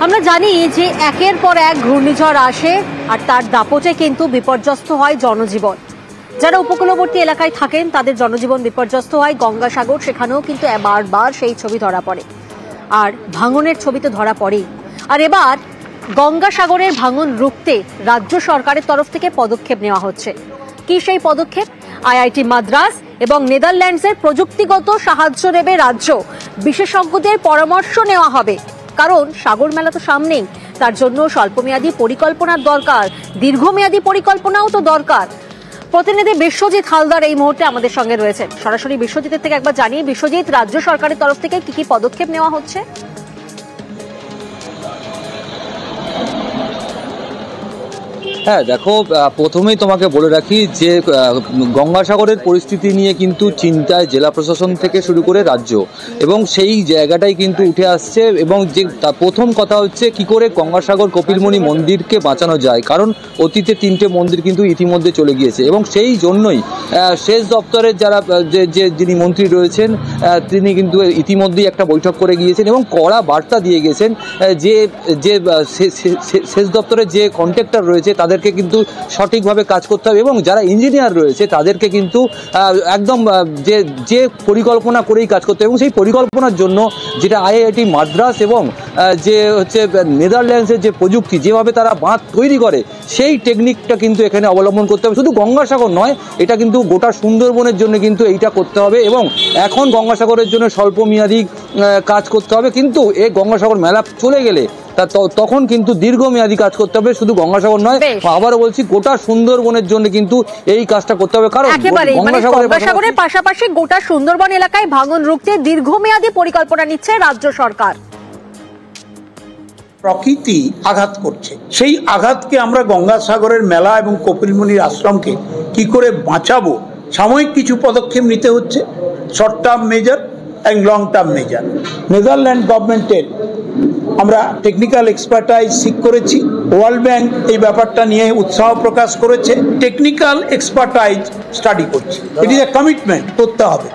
আমরা জানি যে একের পর এক ঘূর্ণিঝড় আসে আর তার দাপটে কিন্তু বিপর্যস্ত হয় জনজীবন। যারা উপকূলবর্তী এলাকায় থাকেন তাদের জনজীবন বিপর্যস্ত হয়। গঙ্গাসাগর, সেখানেও কিন্তু বারবার সেই ছবি ধরা পড়ে, আর ভাঙনের ছবি তো ধরা পড়েই। আর এবার গঙ্গাসাগরের ভাঙন রুখতে রাজ্য সরকারের তরফ থেকে পদক্ষেপ নেওয়া হচ্ছে। কি সেই পদক্ষেপ? আইআইটি মাদ্রাজ এবং নেদারল্যান্ডসের প্রযুক্তিগত সাহায্য নেবে রাজ্য। বিশেষজ্ঞদের পরামর্শ নেওয়া হবে, কারণ সাগর মেলা তো সামনেই। তার জন্য স্বল্পমেয়াদী পরিকল্পনার দরকার, দীর্ঘমেয়াদী পরিকল্পনাও তো দরকার। প্রতিনিধি বিশ্বজিৎ হালদার এই মুহূর্তে আমাদের সঙ্গে রয়েছেন। সরাসরি বিশ্বজিতের থেকে একবার জানিয়ে, বিশ্বজিৎ, রাজ্য সরকারের তরফ থেকে কি কি পদক্ষেপ নেওয়া হচ্ছে? হ্যাঁ দেখো, প্রথমেই তোমাকে বলে রাখি যে গঙ্গাসাগরের পরিস্থিতি নিয়ে কিন্তু চিন্তায় জেলা প্রশাসন থেকে শুরু করে রাজ্য, এবং সেই জায়গাটাই কিন্তু উঠে আসছে। এবং যে প্রথম কথা হচ্ছে কি করে গঙ্গাসাগর কপিলমুনি মন্দিরকে বাঁচানো যায়, কারণ অতীতে 3টে মন্দির কিন্তু ইতিমধ্যে চলে গিয়েছে। এবং সেই জন্যই সেচ দপ্তরের যারা যিনি মন্ত্রী রয়েছেন তিনি কিন্তু ইতিমধ্যেই একটা বৈঠক করে গিয়েছেন এবং কড়া বার্তা দিয়ে গেছেন যে সেচ দপ্তরের যে কন্ট্রাক্টর রয়েছে তাদেরকে কিন্তু সঠিকভাবে কাজ করতে হবে, এবং যারা ইঞ্জিনিয়ার রয়েছে তাদেরকে কিন্তু একদম যে পরিকল্পনা করেই কাজ করতে হবে। এবং সেই পরিকল্পনার জন্য যেটা আইআইটি মাদ্রাজ এবং যে হচ্ছে নেদারল্যান্ডসের যে প্রযুক্তি, যেভাবে তারা বাঁধ তৈরি করে সেই টেকনিকটা কিন্তু এখানে অবলম্বন করতে হবে। শুধু গঙ্গাসাগর নয়, এটা কিন্তু গোটা সুন্দরবনের জন্য কিন্তু এইটা করতে হবে। এবং এখন গঙ্গাসাগরের জন্য স্বল্পমেয়াদী কাজ করতে হবে, কিন্তু এই গঙ্গাসাগর মেলা চলে গেলে তখন কিন্তু দীর্ঘমেয়াদী কাজ করতে হবে। শুধু গঙ্গাসাগর নয়, আবারও বলছি, গোটা সুন্দরবনের জন্য কিন্তু এই কাজটা করতে হবে। কারণ গঙ্গাসাগরের পাশাপাশি গোটা সুন্দরবন এলাকায় ভাঙন রুখতে দীর্ঘমেয়াদী পরিকল্পনা নিচ্ছে রাজ্য সরকার। প্রকৃতি আঘাত করছে, সেই আঘাতকে আমরা গঙ্গাসাগরের মেলা এবং কপিলমুনির আশ্রমকে কি করে বাঁচাবো, সাময়িক কিছু পদক্ষেপ নিতে হচ্ছে, শর্ট টার্ম মেজার এবং লং টার্ম মেজার। নেদারল্যান্ড গভর্নমেন্টের আমরা টেকনিক্যাল এক্সপার্টাইজ সিক করেছি। ওয়ার্ল্ড ব্যাংক এই ব্যাপারটা নিয়ে উৎসাহ প্রকাশ করেছে। টেকনিক্যাল এক্সপার্টাইজ স্টাডি করছে। ইট ইজ এ কমিটমেন্ট, করতে হবে।